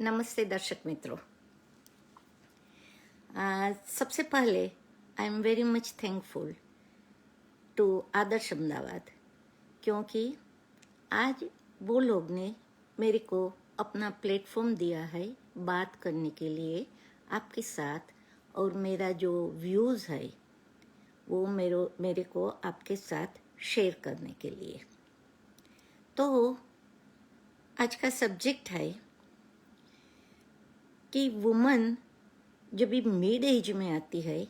नमस्ते दर्शक मित्रों। सबसे पहले I am very much thankful to Adarsh Ahmedabad, क्योंकि आज वो लोग ने मेरे को अपना प्लेटफॉर्म दिया है बात करने के लिए आपके साथ, और मेरा जो व्यूज़ है वो मेरे को आपके साथ शेयर करने के लिए। तो आज का सब्जेक्ट है कि वुमन जब भी मिड एज में आती है,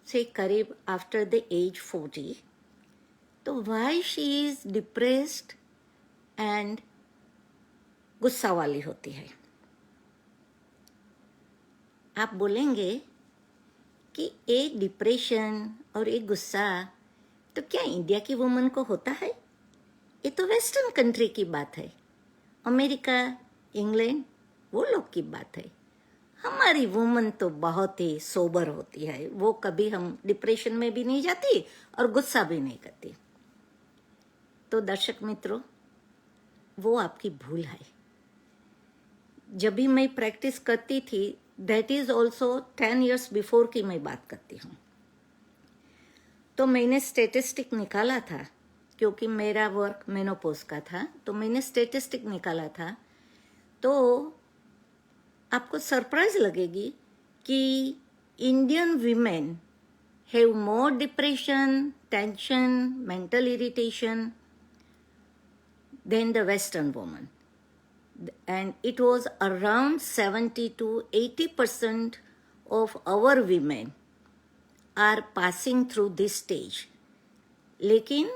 से करीब आफ्टर द एज 40, तो why she is depressed and गुस्सा वाली होती है। आप बोलेंगे कि एक डिप्रेशन और एक गुस्सा तो क्या इंडिया की वुमन को होता है? ये तो वेस्टर्न कंट्री की बात है, अमेरिका, इंग्लैंड, वो लोग की बात है। हमारी वुमन तो बहुत ही सोबर होती है, वो कभी हम डिप्रेशन में भी नहीं जाती और गुस्सा भी नहीं करती। तो दर्शक मित्रों, वो आपकी भूल है। जब भी मैं प्रैक्टिस करती थी, that is also 10 years before की मैं बात करती हूँ, तो मैंने स्टेटिस्टिक निकाला था, क्योंकि मेरा वर्क मेनोपॉज का था, तो मैंने स्टेटिस्टिक निकाला था। तो आपको सरप्राइज लगेगी कि Indian women have more depression, tension, mental irritation than the western woman, and it was around 70 to 80% of our women are passing through this stage, लेकिन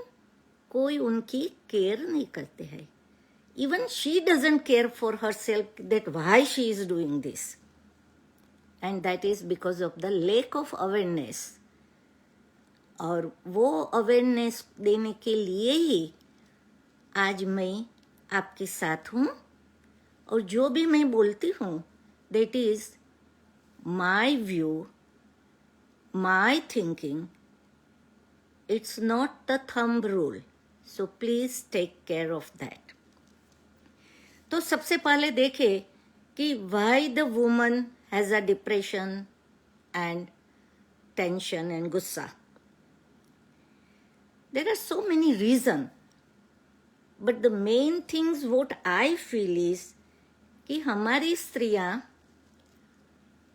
कोई उनकी केयर नहीं करते हैं। Even she doesn't care for herself that why she is doing this, and that is because of the lack of awareness। और वो awareness देने के लिए ही आज मैं आपके साथ हूँ, और जो भी मैं बोलती हूँ that is my view, my thinking, it's not the thumb rule, so please take care of that। तो सबसे पहले देखें कि why the woman has a depression and tension and गुस्सा। There are so many reasons, but the main things what I feel is कि हमारी स्त्रियां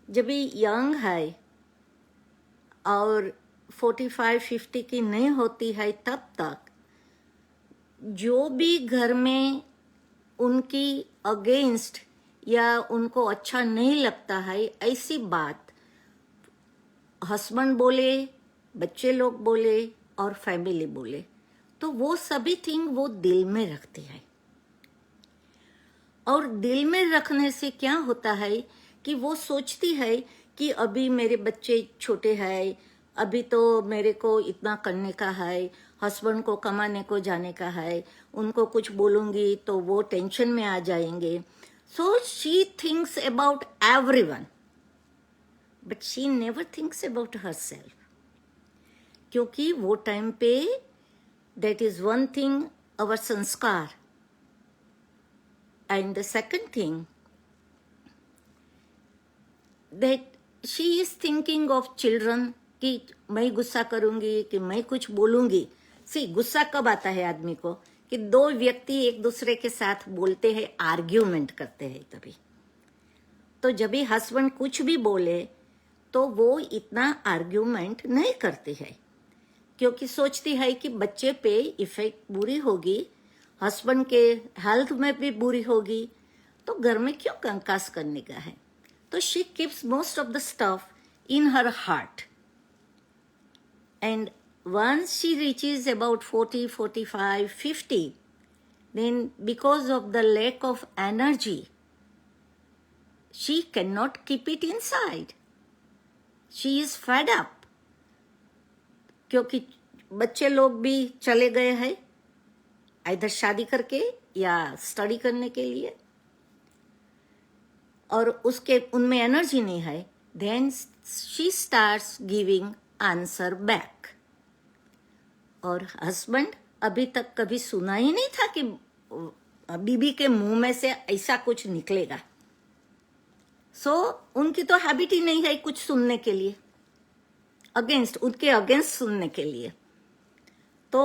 जब भी यंग है और 45-50 की नहीं होती है, तब तक जो भी घर में उनकी अगेंस्ट या उनको अच्छा नहीं लगता है, ऐसी बात हस्बैंड बोले, बच्चे लोग बोले और फैमिली बोले, तो वो सभी थिंग वो दिल में रखती है। और दिल में रखने से क्या होता है कि वो सोचती है कि अभी मेरे बच्चे छोटे हैं, अभी तो मेरे को इतना करने का है, हस्बैंड को कमाने को जाने का है, उनको कुछ बोलूंगी तो वो टेंशन में आ जाएंगे। So she thinks about everyone, but she never thinks about herself, क्योंकि वो टाइम पे दैट इज वन थिंग, अवर संस्कार। And the second thing, that she is thinking of children, कि मैं गुस्सा करूंगी कि मैं कुछ बोलूंगी। सी गुस्सा कब आता है आदमी को कि दो व्यक्ति एक दूसरे के साथ बोलते हैं, आर्ग्यूमेंट करते हैं तभी। तो जब भी हस्बैंड कुछ भी बोले तो वो इतना आर्ग्यूमेंट नहीं करती है, क्योंकि सोचती है कि बच्चे पे इफेक्ट बुरी होगी, हस्बैंड के हेल्थ में भी बुरी होगी, तो घर में क्यों कंकास करने का है। तो she keeps most of the stuff in her heart, and once she reaches about 40, 45, 50, then because of the lack of energy, she cannot keep it inside, she is fed up, क्योंकि बच्चे लोग भी चले गए हैं इधर शादी करके या स्टडी करने के लिए, और उसके उनमें एनर्जी नहीं है। Then she starts giving answer back, और हस्बैंड अभी तक कभी सुना ही नहीं था कि बीबी के मुंह में से ऐसा कुछ निकलेगा। सो उनकी तो हैबिट ही नहीं है कुछ सुनने के लिए, उनके अगेंस्ट सुनने के लिए। तो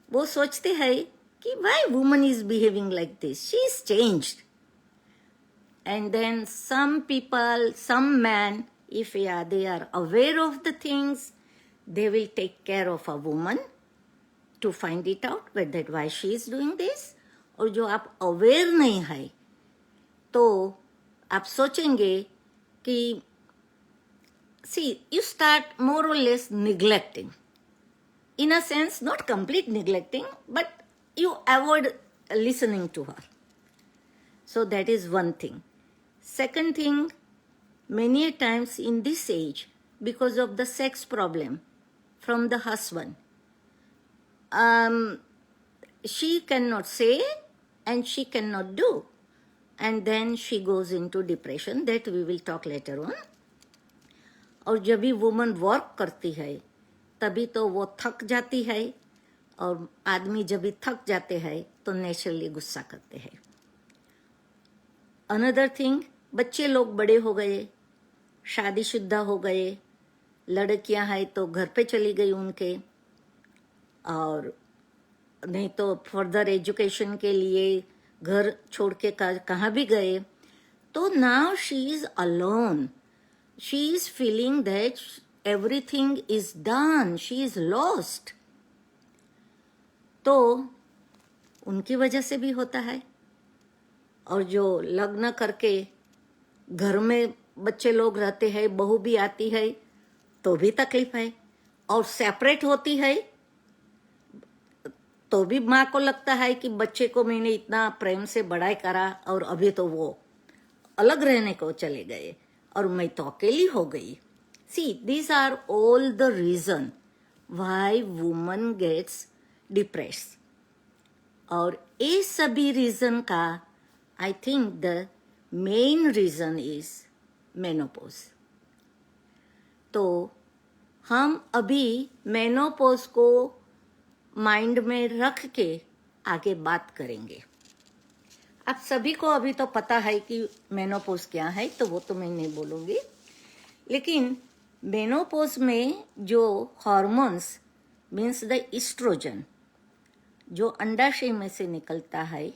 वो सोचते हैं कि why woman is behaving like this, she is changed. And then some people, some man, if they are aware of the things, they will take care of a woman to find it out whether why she is doing this. और जो आप aware नहीं है तो आप सोचेंगे कि see, you start more or less neglecting, in a sense not complete neglecting, but you avoid listening to her. So that is one thing. Second thing, many times in this age, because of the sex problem from the husband, she cannot say and she cannot do, and then she goes into depression. That we will talk later on. और जब भी woman work करती है तभी तो वो थक जाती है, और आदमी जब भी थक जाते हैं तो नेचुरली गुस्सा करते हैं। अनदर थिंग, बच्चे लोग बड़े हो गए, शादीशुदा हो गए, लड़कियां हैं तो घर पे चली गई उनके, और नहीं तो फर्दर एजुकेशन के लिए घर छोड़ के कहाँ भी गए, तो now she is alone, she is feeling that everything is done, she is lost. तो उनकी वजह से भी होता है, और जो लग्न करके घर में बच्चे लोग रहते हैं, बहू भी आती है तो भी तकलीफ है, और सेपरेट होती है तो भी माँ को लगता है कि बच्चे को मैंने इतना प्रेम से बड़ा करा और अभी तो वो अलग रहने को चले गए और मैं तो अकेली हो गई। See, these are all the reason why woman gets depressed. और ये सभी रीजन का I think the main reason is menopause. तो हम अभी मेनोपॉज को माइंड में रख के आगे बात करेंगे। आप सभी को अभी तो पता है कि मेनोपॉज क्या है, तो वो तो मैं नहीं बोलूँगी, लेकिन मेनोपॉज में जो हार्मोन्स मीन्स द एस्ट्रोजन जो अंडाशय में से निकलता है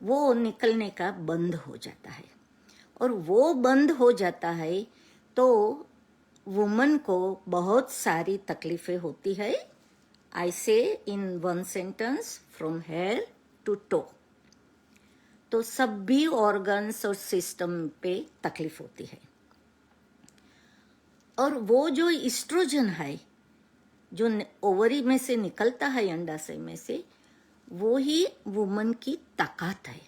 वो निकलने का बंद हो जाता है, और वो बंद हो जाता है तो वुमन को बहुत सारी तकलीफें होती है। I say in one sentence, from here to toe. तो सभी ऑर्गन्स और सिस्टम पे तकलीफ होती है। और वो जो एस्ट्रोजन है जो ओवरी में से निकलता है, अंडाशय में से, वो ही वुमन की ताकत है,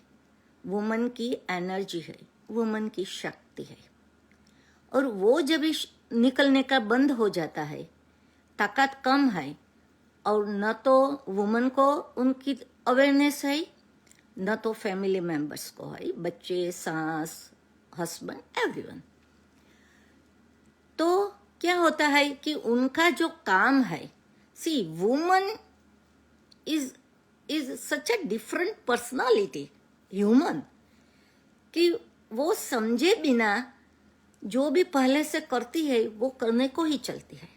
वुमन की एनर्जी है, वुमन की शक्ति है। और वो जब निकलने का बंद हो जाता है, ताकत कम है, और न तो वुमन को उनकी अवेयरनेस है, न तो फैमिली मेंबर्स को है, बच्चे, सास, हस्बैंड, एवरीवन। तो क्या होता है कि उनका जो काम है, see woman is such a different personality, human, कि वो समझे बिना जो भी पहले से करती है वो करने को ही चलती है।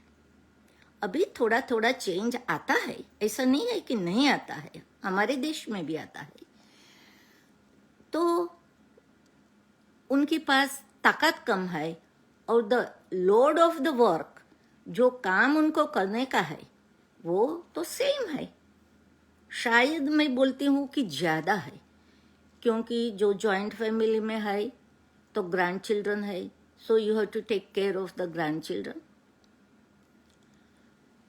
अभी थोड़ा थोड़ा चेंज आता है, ऐसा नहीं है कि नहीं आता है, हमारे देश में भी आता है। तो उनके पास ताकत कम है, और the load of the work, जो काम उनको करने का है, वो तो सेम है। शायद मैं बोलती हूँ कि ज़्यादा है, क्योंकि जो जॉइंट फैमिली में है तो ग्रैंड चिल्ड्रन है, so you have to take care of the grand children.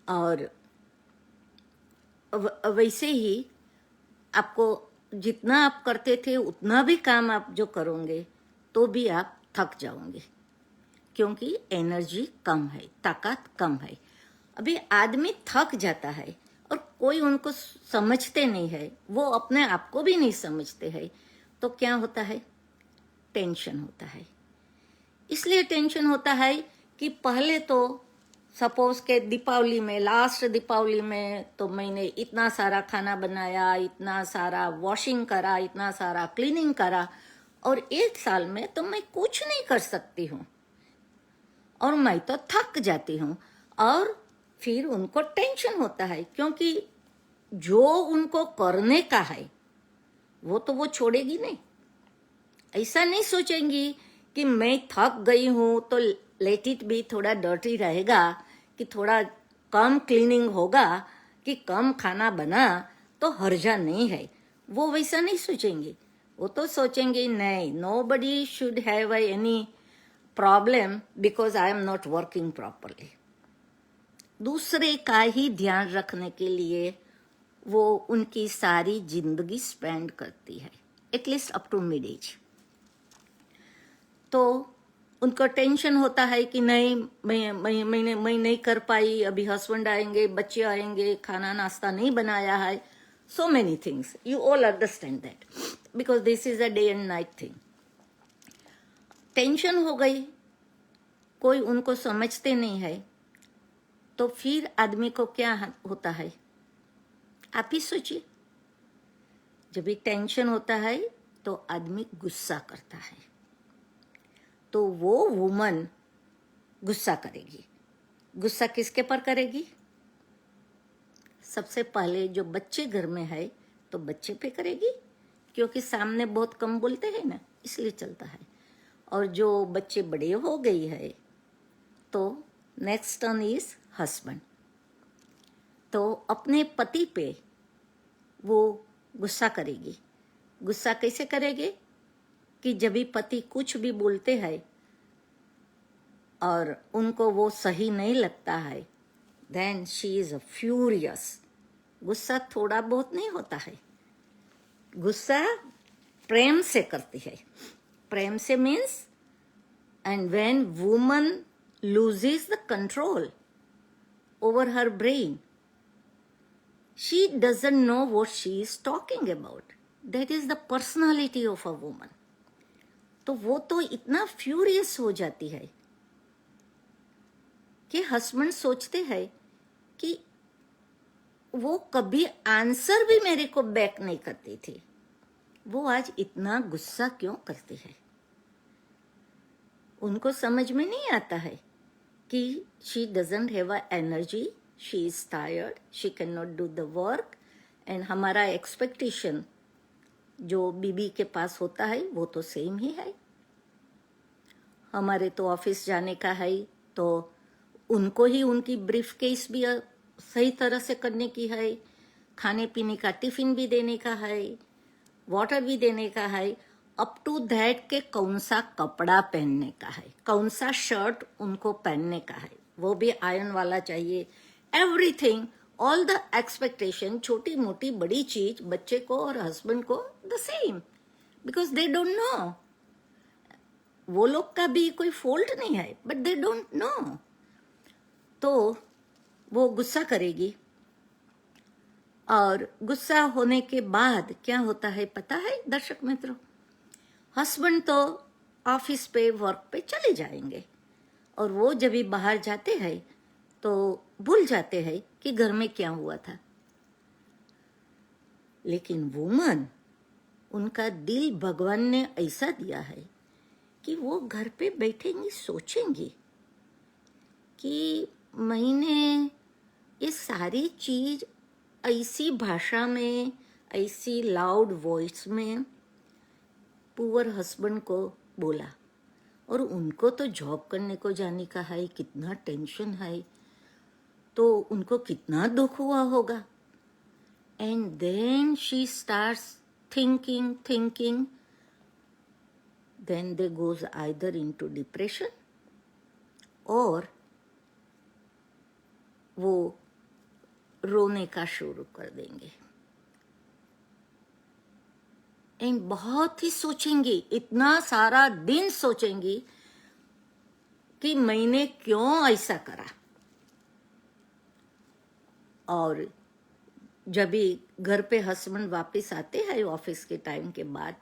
और वैसे ही आपको जितना आप करते थे उतना भी काम आप जो करोगे तो भी आप थक जाओगे, क्योंकि एनर्जी कम है, ताकत कम है। अभी आदमी थक जाता है और कोई उनको समझते नहीं है, वो अपने आप को भी नहीं समझते हैं, तो क्या होता है? टेंशन होता है। इसलिए टेंशन होता है कि पहले तो सपोज के दीपावली में, लास्ट दीपावली में तो मैंने इतना सारा खाना बनाया, इतना सारा वॉशिंग करा, इतना सारा क्लीनिंग करा, और एक साल में तो मैं कुछ नहीं कर सकती हूँ और मैं तो थक जाती हूँ। और फिर उनको टेंशन होता है, क्योंकि जो उनको करने का है वो तो वो छोड़ेगी नहीं। ऐसा नहीं सोचेंगी कि मैं थक गई हूँ तो लेट इट बी, थोड़ा डर्टी रहेगा, कि थोड़ा कम क्लीनिंग होगा, कि कम खाना बना तो हर्जा नहीं है। वो वैसा नहीं सोचेंगी। वो तो सोचेंगे नहीं, nobody should have any problem because I am not working properly। दूसरे का ही ध्यान रखने के लिए वो उनकी सारी जिंदगी स्पेंड करती है, at least up to mid age. तो उनको टेंशन होता है कि नहीं, मैं नहीं कर पाई, अभी हस्बैंड आएंगे, बच्चे आएंगे, खाना नाश्ता नहीं बनाया है, so many things, you all understand that because this is a day and night thing। Tension हो गई, कोई उनको समझते नहीं है, तो फिर आदमी को क्या होता है, आप ही सोचिए। जब भी टेंशन होता है तो आदमी गुस्सा करता है, तो वो वुमन गुस्सा करेगी। गुस्सा किसके पर करेगी? सबसे पहले जो बच्चे घर में है तो बच्चे पे करेगी, क्योंकि सामने बहुत कम बोलते हैं ना, इसलिए चलता है। और जो बच्चे बड़े हो गई है तो नेक्स्ट टर्न इज हस्बैंड। तो अपने पति पे वो गुस्सा करेगी। गुस्सा कैसे करेगी? कि जब भी पति कुछ भी बोलते हैं और उनको वो सही नहीं लगता है, देन शी इज फ्यूरियस। गुस्सा थोड़ा बहुत नहीं होता है, गुस्सा प्रेम से करती है। प्रेम से means, and when woman loses the control over her brain, she doesn't know what she is talking about। That is the personality of a woman। तो वो तो इतना फ्यूरियस हो जाती है कि हस्बैंड सोचते हैं कि वो कभी आंसर भी मेरे को बैक नहीं करती थी, वो आज इतना गुस्सा क्यों करती है। उनको समझ में नहीं आता है कि she doesn't have a energy, she is tired, she cannot do the work। and हमारा एक्सपेक्टेशन जो बीबी के पास होता है वो तो सेम ही है। हमारे तो ऑफिस जाने का है, तो उनको ही उनकी ब्रीफ केस भी सही तरह से करने की है, खाने पीने का टिफिन भी देने का है, वाटर भी देने का है, अप टू दैट के कौन सा कपड़ा पहनने का है, कौन सा शर्ट उनको पहनने का है, वो भी आयरन वाला चाहिए। एवरीथिंग, ऑल द एक्सपेक्टेशन, छोटी मोटी बड़ी चीज बच्चे को और हस्बैंड को the same, because they don't know. वो लोग का भी कोई फॉल्ट नहीं है, बट दे डोंट नो। तो वो गुस्सा करेगी, और गुस्सा होने के बाद क्या होता है पता है दर्शक मित्रों? हस्बैंड तो ऑफिस पे, वर्क पे चले जाएंगे, और वो जब भी बाहर जाते हैं तो भूल जाते हैं कि घर में क्या हुआ था। लेकिन वुमन, उनका दिल भगवान ने ऐसा दिया है कि वो घर पे बैठेंगी, सोचेंगी कि मैंने ये सारी चीज ऐसी भाषा में, ऐसी लाउड वॉइस में पुअर हस्बैंड को बोला, और उनको तो जॉब करने को जाने का है, कितना टेंशन है, तो उनको कितना दुख हुआ होगा। And then she starts thinking, then they goes either into depression, और वो रोने का शुरू कर देंगे। एंड बहुत ही सोचेंगी, इतना सारा दिन सोचेंगी कि मैंने क्यों ऐसा करा। और जब भी घर पे हस्बैंड वापस आते हैं ऑफिस के टाइम के बाद,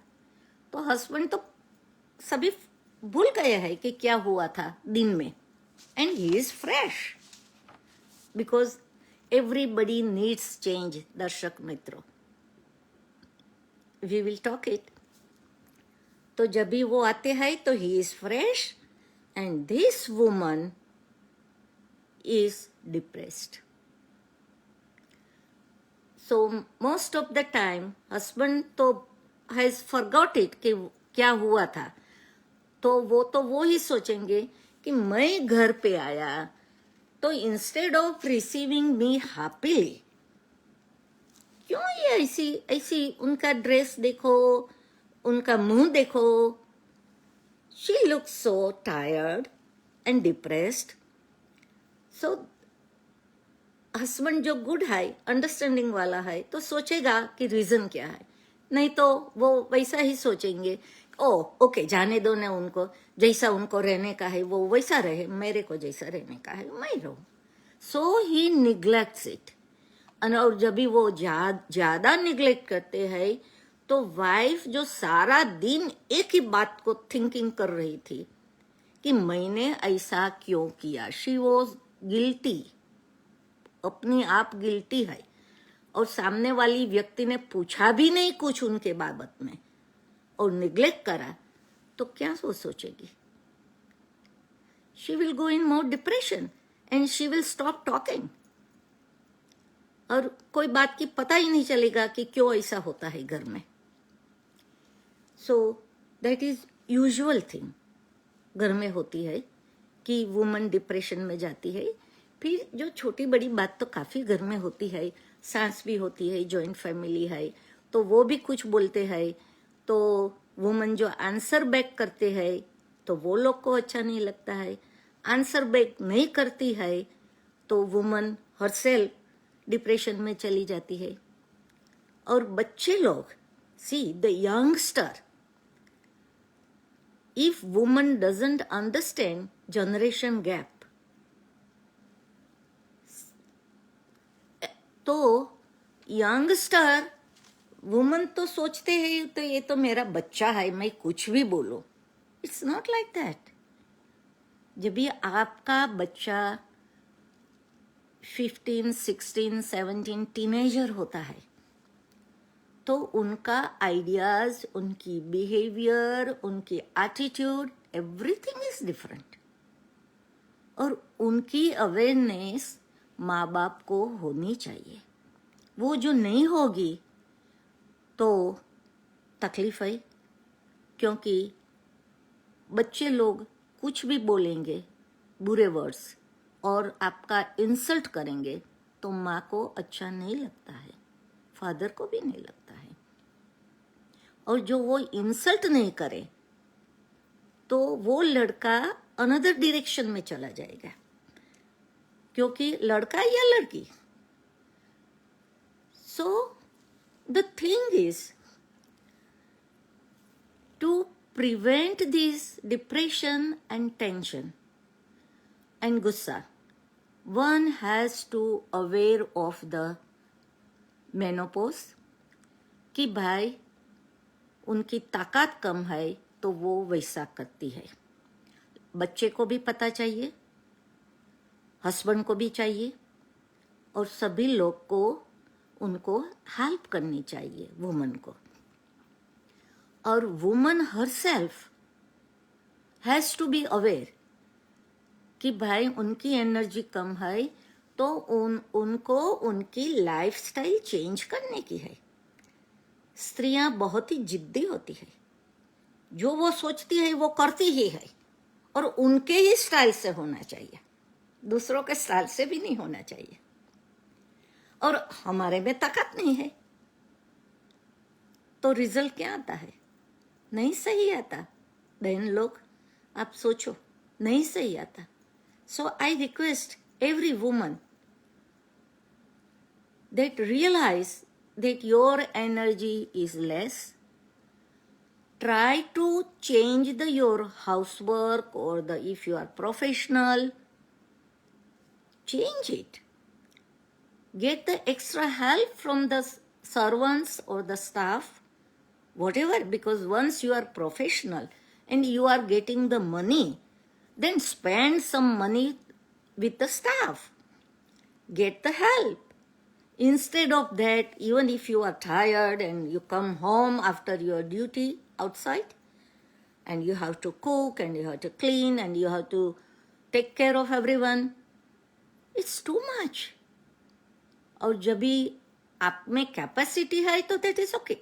तो हस्बैंड तो सभी भूल गए हैं कि क्या हुआ था दिन में, and he is fresh. because everybody needs change, दर्शक मित्रों. We will talk it. तो जब भी वो आते हैं तो he is fresh and this woman is depressed. So most of the time husband तो has forgot it कि क्या हुआ था. तो वो ही सोचेंगे कि मैं घर पे आया तो instead of receiving me happily, क्यों ये ऐसी ऐसी उनका ड्रेस देखो, उनका मुंह देखो, she looks so tired and depressed. So husband जो गुड है, अंडरस्टैंडिंग वाला है, तो सोचेगा कि रीजन क्या है. नहीं तो वो वैसा ही सोचेंगे, ओ ओके जाने दो ना, उनको जैसा उनको रहने का है वो वैसा रहे, मेरे को जैसा रहने का है मैं रहूं. सो ही निग्लेक्ट्स इट. और जब भी वो ज्यादा निग्लेक्ट करते हैं तो वाइफ जो सारा दिन एक ही बात को थिंकिंग कर रही थी कि मैंने ऐसा क्यों किया, शी वॉज गिल्टी, अपनी आप गिल्टी है. और सामने वाली व्यक्ति ने पूछा भी नहीं कुछ उनके बाबत में और निग्लेक्ट करा, तो क्या वो सोचेगी? She will go in more depression and she will stop talking. और कोई बात की पता ही नहीं चलेगा कि क्यों ऐसा होता है घर में. सो दैट इज यूजुअल थिंग घर में होती है कि वुमन डिप्रेशन में जाती है. फिर जो छोटी बड़ी बात तो काफी घर में होती है, सास भी होती है, जॉइंट फैमिली है, तो वो भी कुछ बोलते हैं, तो वुमन जो आंसर बैक करते हैं तो वो लोग को अच्छा नहीं लगता है. आंसर बैक नहीं करती है तो वुमन हरसेल्फ डिप्रेशन में चली जाती है. और बच्चे लोग, see the youngster, if woman doesn't understand generation gap, तो यंगस्टर वुमन तो सोचते हैं तो ये तो मेरा बच्चा है, मैं कुछ भी बोलूं. It's not like that. जब भी आपका बच्चा 15, 16, 17 टीनेजर होता है तो उनका आइडियाज, उनकी बिहेवियर, उनकी एटीट्यूड, एवरीथिंग इज डिफरेंट. और उनकी अवेयरनेस माँ बाप को होनी चाहिए. वो जो नहीं होगी तो तकलीफ है, क्योंकि बच्चे लोग कुछ भी बोलेंगे, बुरे वर्ड्स, और आपका इंसल्ट करेंगे तो माँ को अच्छा नहीं लगता है, फादर को भी नहीं लगता है. और जो वो इंसल्ट नहीं करे तो वो लड़का अनदर डायरेक्शन में चला जाएगा, क्योंकि लड़का या लड़की. So the thing is to prevent this depression and tension and gussa, one has to aware of the menopause कि भाई उनकी ताकत कम है तो वो वैसा करती है. बच्चे को भी पता चाहिए, हस्बैंड को भी चाहिए, और सभी लोग को उनको हेल्प करनी चाहिए वुमन को. और woman herself has to be aware कि भाई उनकी एनर्जी कम है तो उनको उनकी लाइफस्टाइल चेंज करने की है. स्त्रियां बहुत ही जिद्दी होती है, जो वो सोचती है वो करती ही है, और उनके ही स्टाइल से होना चाहिए, दूसरों के स्टाइल से भी नहीं होना चाहिए. और हमारे में ताकत नहीं है तो रिजल्ट क्या आता है? नहीं सही आता. बहन लोग आप सोचो, नहीं सही आता. So I request every woman that realize that your energy is less. Try to change your housework, or if you are professional, change it. Get the extra help from the servants or the staff, whatever, because once you are professional and you are getting the money, then spend some money with the staff. get the help. Instead of that, even if you are tired and you come home after your duty outside, and you have to cook and you have to clean and you have to take care of everyone, it's too much. और जब भी आप में capacity है तो that is okay,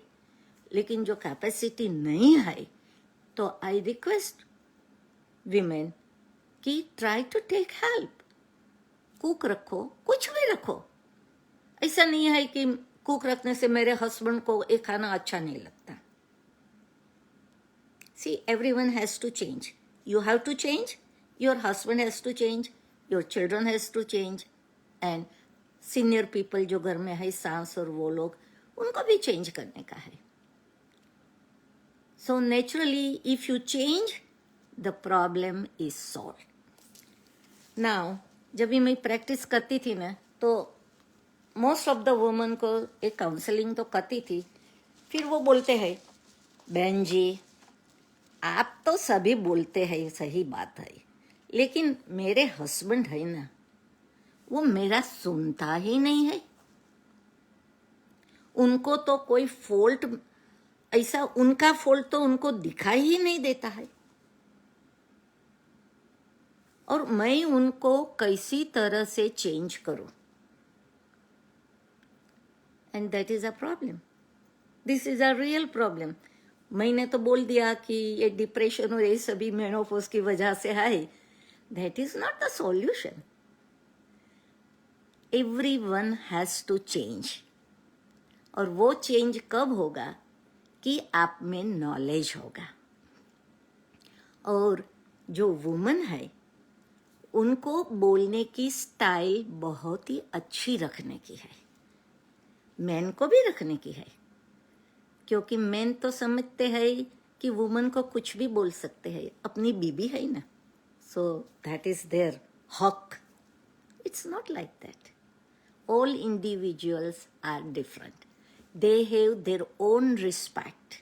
लेकिन जो capacity नहीं है तो आई रिक्वेस्ट विमेन कि try to take help. Cook रखो, कुछ भी रखो. ऐसा नहीं है कि कुक रखने से मेरे हस्बैंड को ये खाना अच्छा नहीं लगता. See, everyone has to change. You have to change, your husband has to change, your children has to change, and senior people जो घर में है, सास और वो लोग, उनको भी चेंज करने का है. So naturally, if you change, the problem is solved. Now, जब भी मैं प्रैक्टिस करती थी ना, तो मोस्ट ऑफ द वुमन को एक काउंसलिंग तो करती थी. फिर वो बोलते हैं, बहन जी आप तो सभी बोलते हैं, सही बात है, लेकिन मेरे हस्बैंड है ना, वो मेरा सुनता ही नहीं है. उनको तो कोई फॉल्ट, ऐसा उनका फॉल्ट तो उनको दिखाई ही नहीं देता है, और मैं उनको कैसी तरह से चेंज करूं. And that is a problem. This is a real problem. मैंने तो बोल दिया कि ये डिप्रेशन और ये सभी मेनोपॉज की वजह से है. That is not the solution. Everyone has to change. और वो चेंज कब होगा कि आप में नॉलेज होगा. और जो वुमन है उनको बोलने की स्टाइल बहुत ही अच्छी रखने की है. मैन को भी रखने की है, क्योंकि मैन तो समझते हैं कि वुमन को कुछ भी बोल सकते हैं, अपनी बीबी है ना, सो दैट इज देयर हक. It's not like that. All individuals are different. They have their own respect,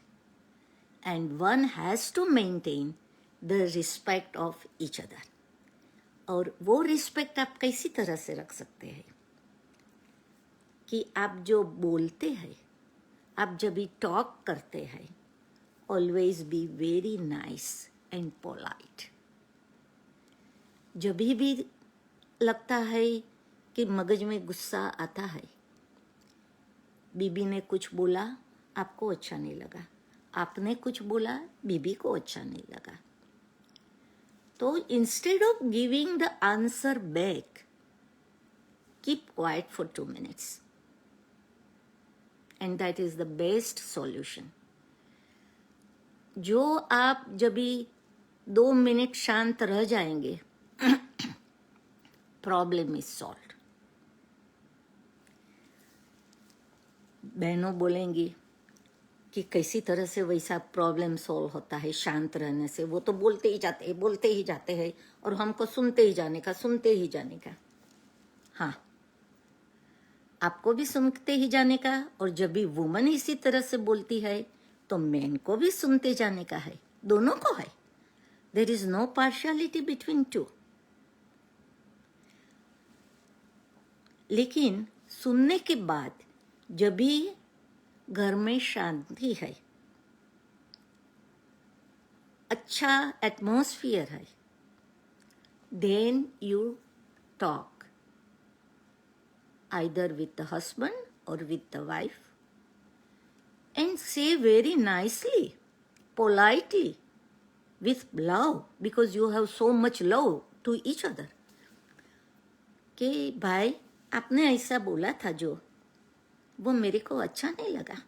and one has to maintain the respect of each other. और वो रिस्पेक्ट आप कैसी तरह से रख सकते हैं कि आप जो बोलते हैं, आप जब भी टॉक करते हैं, always be very nice and polite. जब भी लगता है कि मगज में गुस्सा आता है, बीबी ने कुछ बोला, आपको अच्छा नहीं लगा, आपने कुछ बोला, बीबी को अच्छा नहीं लगा, तो instead of giving the answer back, keep quiet for 2 minutes. And that is the best solution. जो आप जब भी 2 मिनट शांत रह जाएंगे, प्रॉब्लम इज सॉल्व. बहनों बोलेंगी कि कैसी तरह से वैसा प्रॉब्लम सॉल्व होता है शांत रहने से. वो तो बोलते ही जाते हैं और हमको सुनते ही जाने का. हाँ, आपको भी सुनते ही जाने का, और जब भी वुमन इसी तरह से बोलती है तो मैन को भी सुनते जाने का है. दोनों को है. There is no partiality between two. लेकिन सुनने के बाद जब भी घर में शांति है, अच्छा एटमॉस्फियर है, then you talk either with the husband or with the wife, and say very nicely, politely, with love, because you have so much love to each other, कि भाई आपने ऐसा बोला था जो, वो मेरे को अच्छा नहीं लगा.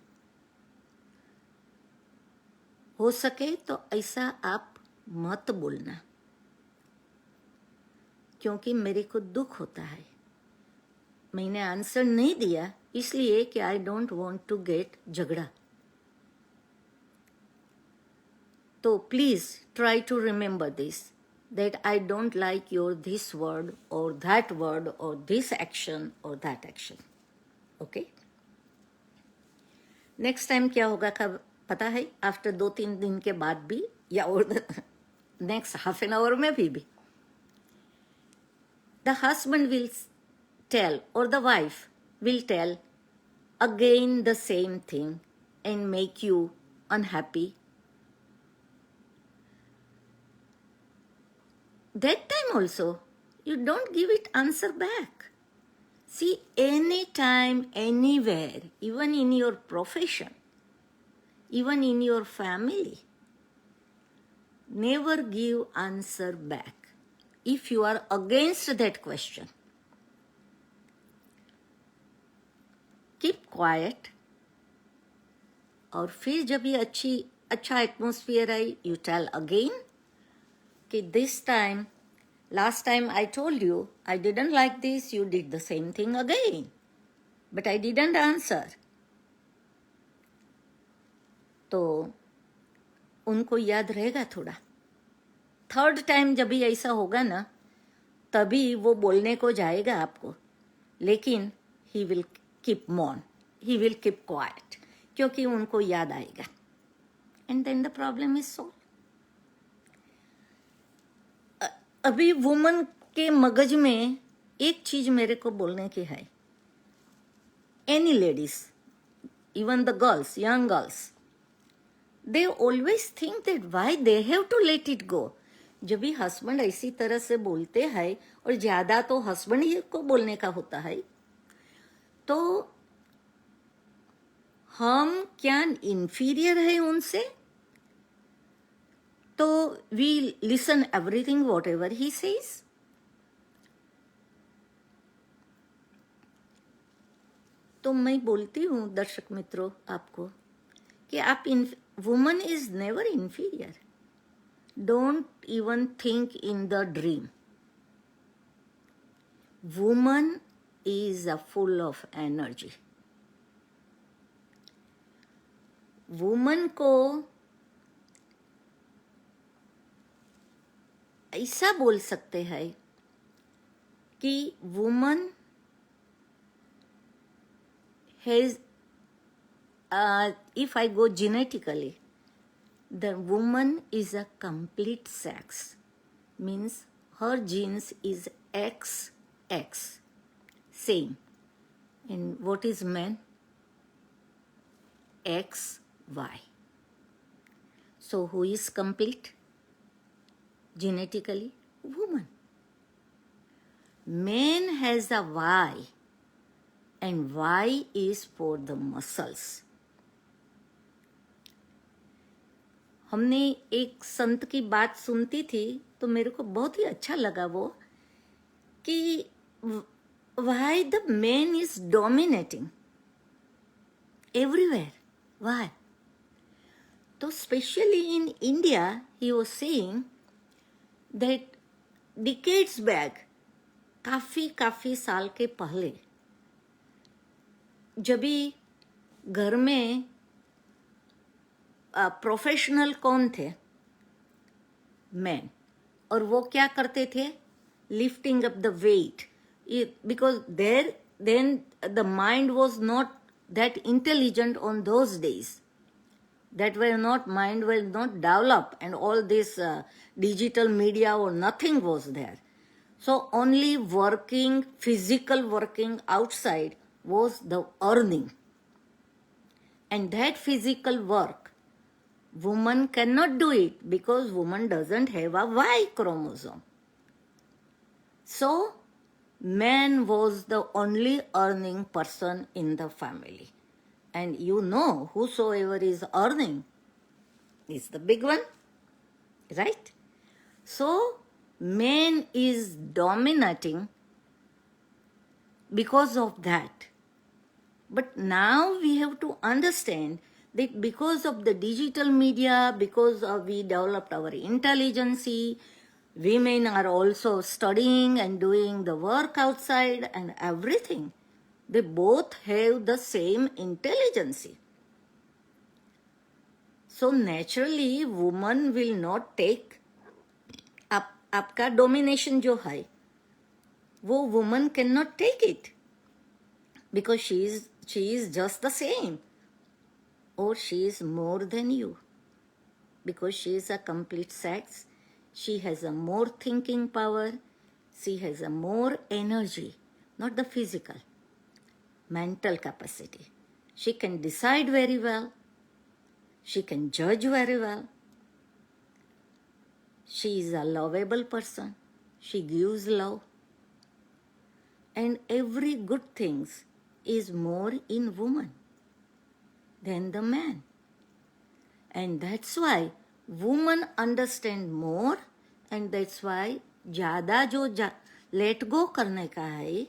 हो सके तो ऐसा आप मत बोलना, क्योंकि मेरे को दुख होता है. मैंने आंसर नहीं दिया इसलिए कि I don't want to get झगड़ा. तो please try to remember this, that I don't like your this word और दैट वर्ड और दिस एक्शन और that action. Okay, next time क्या होगा पता है? आफ्टर 2-3 दिन के बाद भी, या और नेक्स्ट हाफ एन आवर में भी the husband will tell, or the wife will tell again the same thing and make you unhappy, that time also you don't give it answer back. See, anytime, anywhere, even in your profession, even in your family, never give answer back if you are against that question. Keep quiet. और फिर जब ये अच्छा atmosphere I, you tell again कि this time, last time I told you I didn't like this, you did the same thing again, but I didn't answer. तो उनको याद रहेगा थोड़ा. थर्ड टाइम जब भी ऐसा होगा ना, तभी वो बोलने को जाएगा आपको, लेकिन he will keep mum, he will keep quiet, क्योंकि उनको याद आएगा. And then the problem is solve. अभी वुमन के मगज में एक चीज मेरे को बोलने की है. Any ladies, even the girls, young girls, they always think that why they have to let it go. जब भी हस्बैंड ऐसी तरह से बोलते हैं, और ज्यादा तो हस्बैंड ही को बोलने का होता है, तो हम क्या इंफीरियर है उनसे? तो we listen everything whatever he says. तो मैं बोलती हूँ दर्शक मित्रों आपको कि आप woman is never inferior. Don't even think in the dream. Woman is full of energy. Woman को ऐसा बोल सकते हैं कि woman has if I go genetically, the woman is a complete sex. Means her genes is XX, same. And what is man? XY. So who is complete genetically? Woman. Man has a Y, and Y is for the muscles. हमने एक संत की बात सुनती थी तो मेरे को बहुत ही अच्छा लगा वो, कि why the man is dominating everywhere. Why? तो specially in India he was saying that decades back, काफी साल के पहले, जब भी घर में प्रोफेशनल कौन थे? मैन. और वो क्या करते थे? Lifting up the weight, because then the mind was not that intelligent on those days. That were not, mind was not developed, and all this digital media or nothing was there. So only working, physical working outside was the earning. And that physical work, woman cannot do it because woman doesn't have a Y chromosome. So man was the only earning person in the family. And you know, whosoever is earning is the big one, right? So man is dominating because of that. But now we have to understand that because of the digital media, because we developed our intelligence, women are also studying and doing the work outside and everything. They both have the same intelligence. So naturally, woman will not take आपका domination जो है, वो woman cannot take it because she is just the same, or she is more than you, because she is a complete sex. She has a more thinking power. She has a more energy. not the physical, mental capacity. She can decide very well. She can judge very well. She is a lovable person. She gives love. And every good thing is more in woman than the man. And that's why women understand more, and that's why ज़्यादा जो let go करने का है,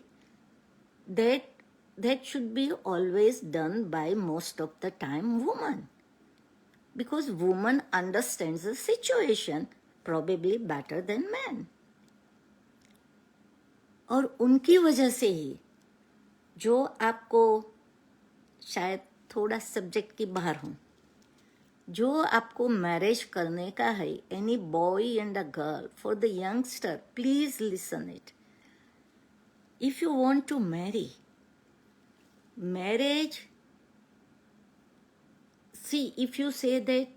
that should be always done by most of the time woman. Because woman understands the situation probably better than man. और उनकी वजह से ही जो आपको शायद थोड़ा सब्जेक्ट के बाहर हूँ, जो आपको मैरिज करने का है, any boy and a girl, for the youngster, please listen it. If you want to marry, marriage, see, if you say that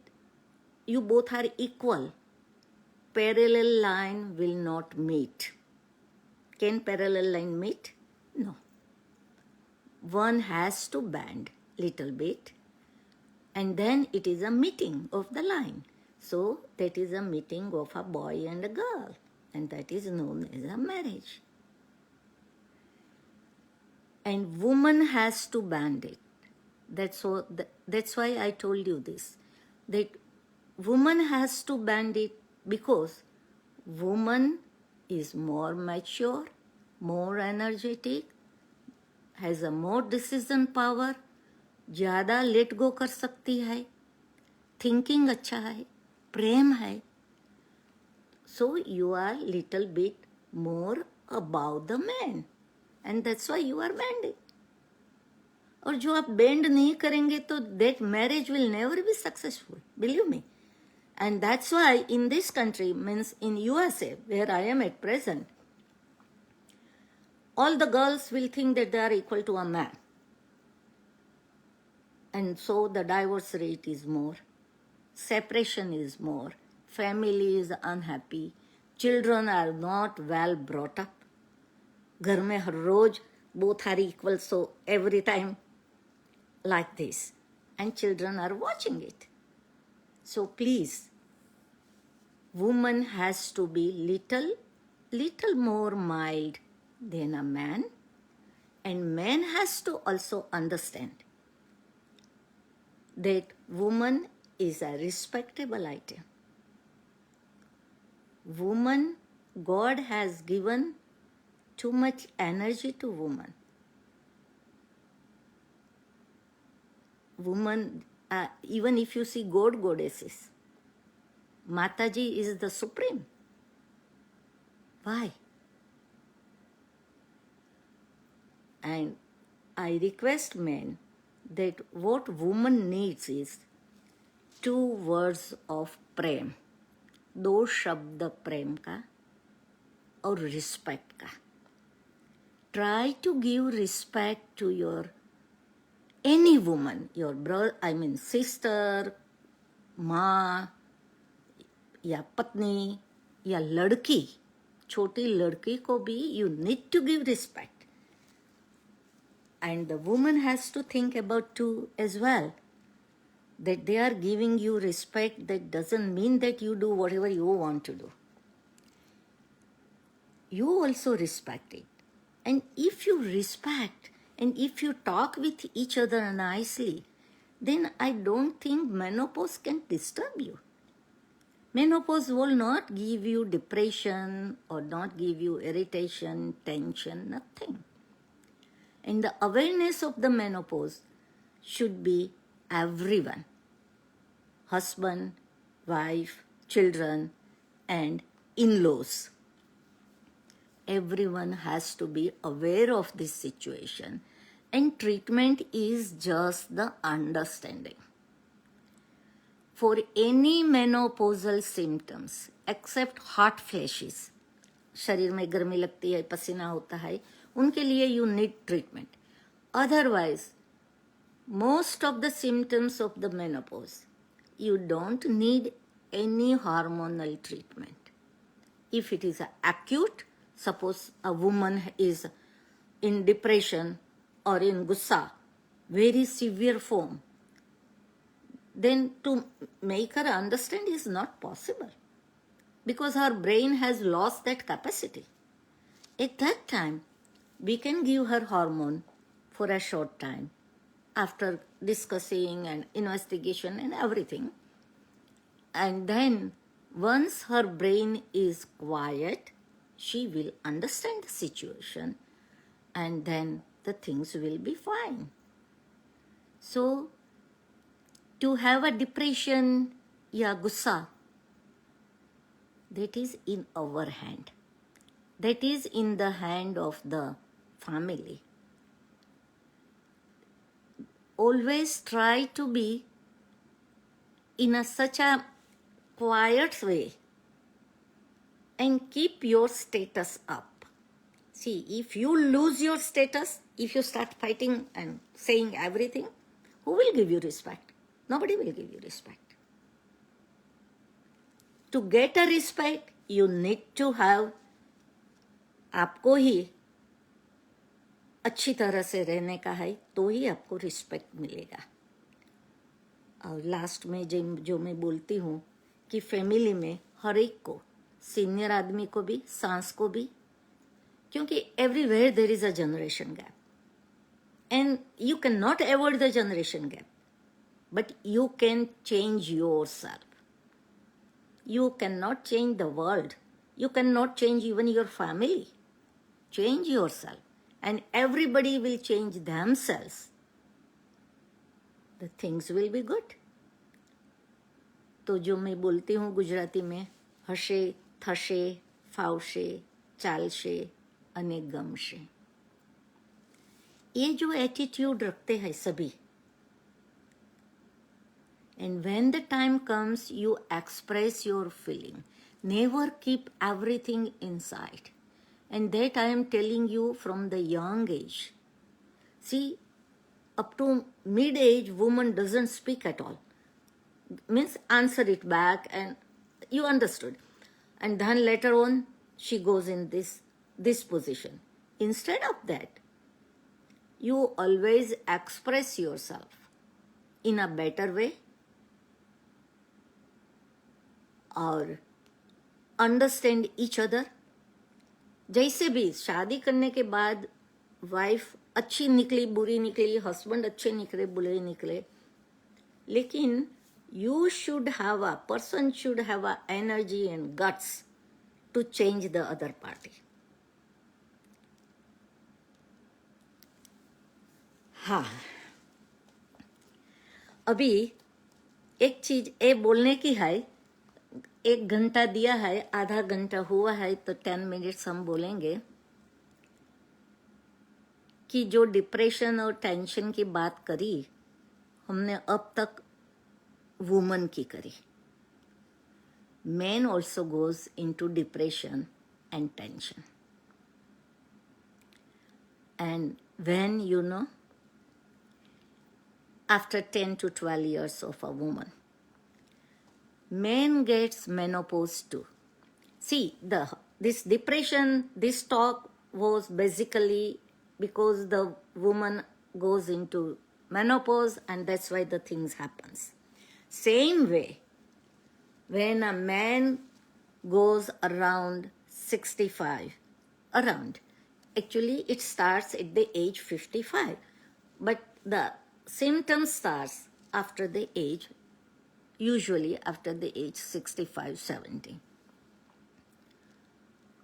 you both are equal, parallel line will not meet. Can parallel line meet? No. One has to bend little bit, and then it is a meeting of the line. So that is a meeting of a boy and a girl, and that is known as a marriage. And woman has to bend it. That's why I told you this, that woman has to bend it because woman is more mature, more energetic, has a more decision power, ज़्यादा let go कर सकती है, thinking अच्छा है, प्रेम है. So you are little bit more about the man, and that's why you are bending. और जो आप bend नहीं करेंगे तो that marriage will never be successful, believe me. And that's why in this country, means in USA, where I am at present, all the girls will think that they are equal to a man. And so the divorce rate is more, separation is more, family is unhappy, children are not well brought up. घर में हर रोज both are equal, so every time like this, and children are watching it. So please, woman has to be little more mild than a man, and man has to also understand that woman is a respectable item. Woman, God has given too much energy to woman. Woman, even if you see god goddesses, Mataji is the supreme. Why? And I request men that what woman needs is 2 words of prem, 2 शब्द प्रेम का और respect का. Try to give respect to your any woman, your brother, I mean sister, माँ या पत्नी या लड़की, छोटी लड़की को भी you need to give respect. And the woman has to think about too as well, that they are giving you respect. That doesn't mean that you do whatever you want to do. You also respect it. And if you respect and if you talk with each other nicely, then I don't think menopause can disturb you. Menopause will not give you depression or not give you irritation, tension, nothing. And the awareness of the menopause should be everyone. Husband, wife, children, and in-laws. Everyone has to be aware of this situation, and treatment is just the understanding. For any menopausal symptoms except hot flashes, शरीर में गर्मी लगती है, पसीना होता है, उनके लिए you need treatment. Otherwise, most of the symptoms of the menopause, you don't need any hormonal treatment. If it is acute, suppose a woman is in depression or in gussa, very severe form, then to make her understand is not possible because her brain has lost that capacity. At that time, we can give her hormone for a short time after discussing and investigation and everything. And then once her brain is quiet, she will understand the situation and then the things will be fine. So to have a depression, ya gussa, that is in our hand. That is in the hand of the family. Always try to be in such a quiet way and keep your status up. See, if you lose your status, if you start fighting and saying everything, who will give you respect? Nobody will give you respect. To get a respect, you need to have, आपको ही अच्छी तरह से रहने का है तो ही आपको respect मिलेगा. और लास्ट में जो मैं बोलती हूँ कि फैमिली में हर एक को, सीनियर आदमी को भी, सास को भी, क्योंकि everywhere there is a generation gap and you can not avoid the generation gap, but you can change yourself. You cannot change the world. You cannot change even your family. Change yourself. And everybody will change themselves. The things will be good. तो जो मैं बोलती हूँ गुजराती में, हशे, थशे, फावशे, चालशे, अने गमशे. ये जो एटीट्यूड रखते हैं सभी, and when the time comes, you express your feeling. Never keep everything inside. And that I am telling you from the young age. See, up to mid-age, woman doesn't speak at all. Means answer it back and you understood. And then later on, she goes in this position. Instead of that, you always express yourself in a better way, और understand each other. जैसे भी शादी करने के बाद wife अच्छी निकली, बुरी निकली, हस्बैंड अच्छे निकले, बुरे निकले, लेकिन you should have a person should have a energy and guts to change the other party. हाँ, अभी एक चीज ये बोलने की है. 1 घंटा दिया है, आधा घंटा हुआ है, तो 10 मिनट्स हम बोलेंगे कि जो डिप्रेशन और टेंशन की बात करी हमने अब तक वुमन की करी. Man also goes into depression and tension. And when you know after 10 to 12 years of a woman, man gets menopause too. See, this depression, this talk was basically because the woman goes into menopause and that's why the things happens. Same way, when a man goes around 65, actually it starts at the age 55, but the symptoms starts after the age, usually after the age 65, 70.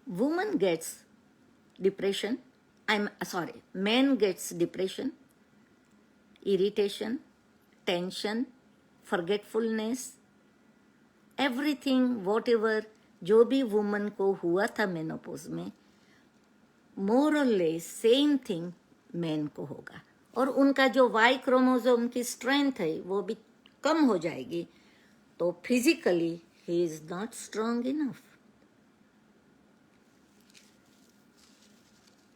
Woman gets depression, man gets depression, irritation, tension, forgetfulness, everything, whatever, जो भी woman को हुआ था menopause में, मोर और less same thing man को होगा. और उनका जो वाई क्रोमोसोम की स्ट्रेंथ है वो भी कम हो जाएगी, तो physically he is not strong enough.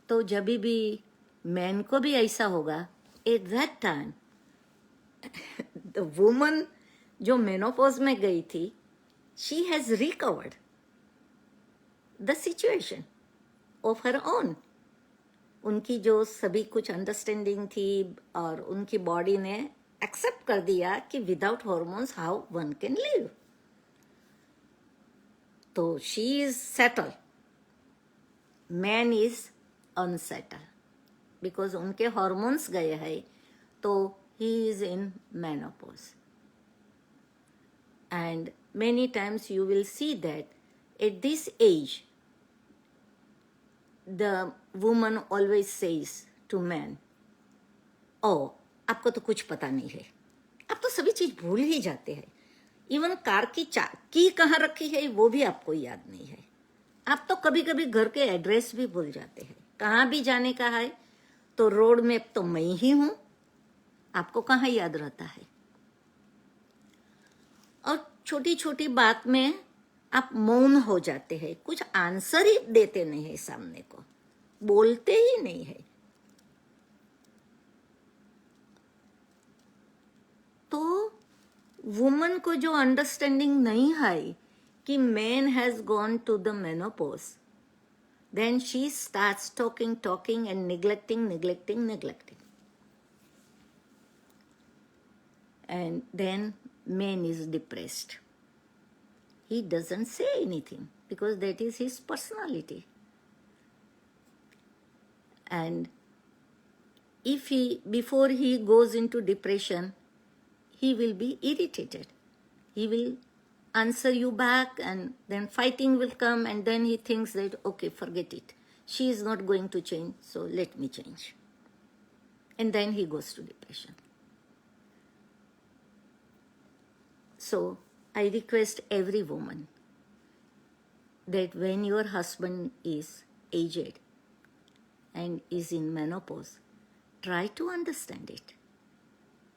तो जब भी मैन को भी ऐसा होगा, at that time the woman जो मेनोपॉज में गई थी, she has recovered the situation of her own. उनकी जो सभी कुछ अंडरस्टैंडिंग थी और उनकी बॉडी ने एक्सेप्ट कर दिया कि without hormones how one can live. तो she is settle, man is unsettle because उनके हॉर्मोन्स गए हैं, तो he is in menopause. And many times you will see that at this age, the woman always says to man, oh, आपको तो कुछ पता नहीं है, आप तो सभी चीज भूल ही जाते हैं, इवन कार की कहाँ रखी है वो भी आपको याद नहीं है, आप तो कभी कभी घर के एड्रेस भी भूल जाते हैं, कहाँ भी जाने का है तो रोड में तो मैं ही हूं, आपको कहाँ याद रहता है. और छोटी छोटी बात में आप मौन हो जाते हैं, कुछ आंसर ही देते नहीं है, सामने को बोलते ही नहीं है. तो वुमन को जो अंडरस्टैंडिंग नहीं है कि man has gone to the menopause, then she starts talking and neglecting. And then man is depressed. He doesn't say anything because that is his personality. And if before he goes into depression, he will be irritated. He will answer you back and then fighting will come, and then he thinks that, okay, forget it. She is not going to change, so let me change. And then he goes to depression. So I request every woman that when your husband is aged and is in menopause, try to understand it.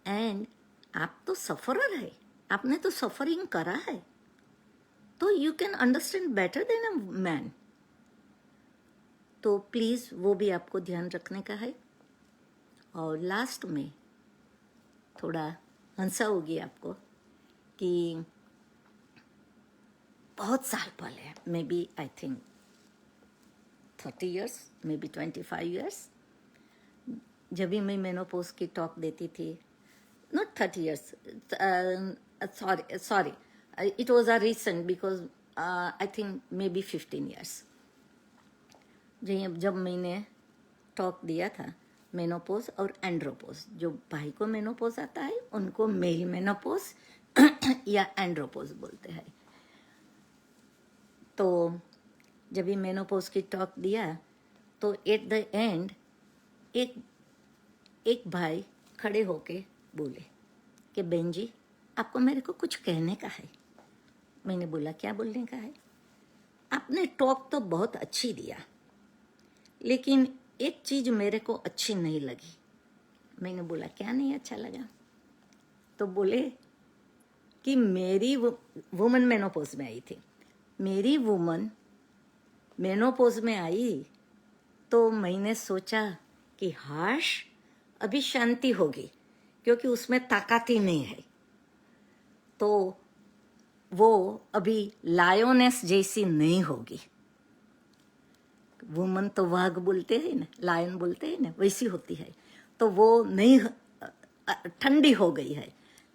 And आप तो sufferer है, आपने तो suffering करा है, तो you can understand better than a man. तो please वो भी आपको ध्यान रखने का है. और लास्ट में थोड़ा हंसा होगी आपको कि बहुत साल पहले, maybe I think 30 years, maybe 25 years, जब भी मैं मेनोपॉज की टॉक देती थी, not 30 years, sorry, it was a recent because I think maybe 15 years, जब मैंने टॉक दिया था मेनोपॉज और एंड्रोपोज. जो भाई को मेनोपॉज आता है उनको मेल मेनोपॉज या एंड्रोपोज बोलते हैं. तो जब ये मेनोपॉज की टॉक दिया तो एट द एंड एक भाई खड़े होके बोले कि बहन जी, आपको मेरे को कुछ कहने का है. मैंने बोला क्या बोलने का है? आपने टॉक तो बहुत अच्छी दिया, लेकिन एक चीज मेरे को अच्छी नहीं लगी. मैंने बोला क्या नहीं अच्छा लगा? तो बोले कि मेरी वुमन मेनोपॉज में आई थी, मेरी वुमन मेनोपॉज में आई तो मैंने सोचा कि हाश अभी शांति होगी, क्योंकि उसमें ताकत ही नहीं है, तो वो अभी लायोनेस जैसी नहीं होगी. वुमन तो वाघ बोलते हैं ना, लायन बोलते हैं ना, वैसी होती है, तो वो नहीं, ठंडी हो गई है.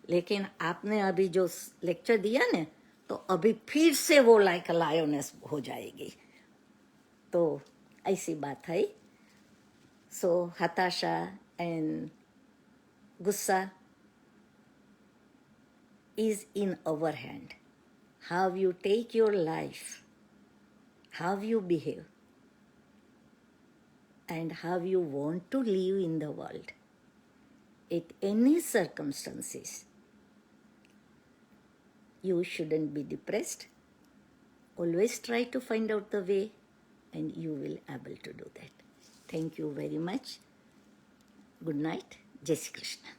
लेकिन आपने अभी जो लेक्चर दिया ना, तो अभी फिर से वो लाइक लायोनेस हो जाएगी. तो ऐसी बात है. सो हताशा एंड गुस्सा is in our hand. How you take your life, how you behave, and how you want to live in the world. At any circumstances, you shouldn't be depressed. Always try to find out the way, and you will able to do that. Thank you very much. Good night. Jai Shri Krishna.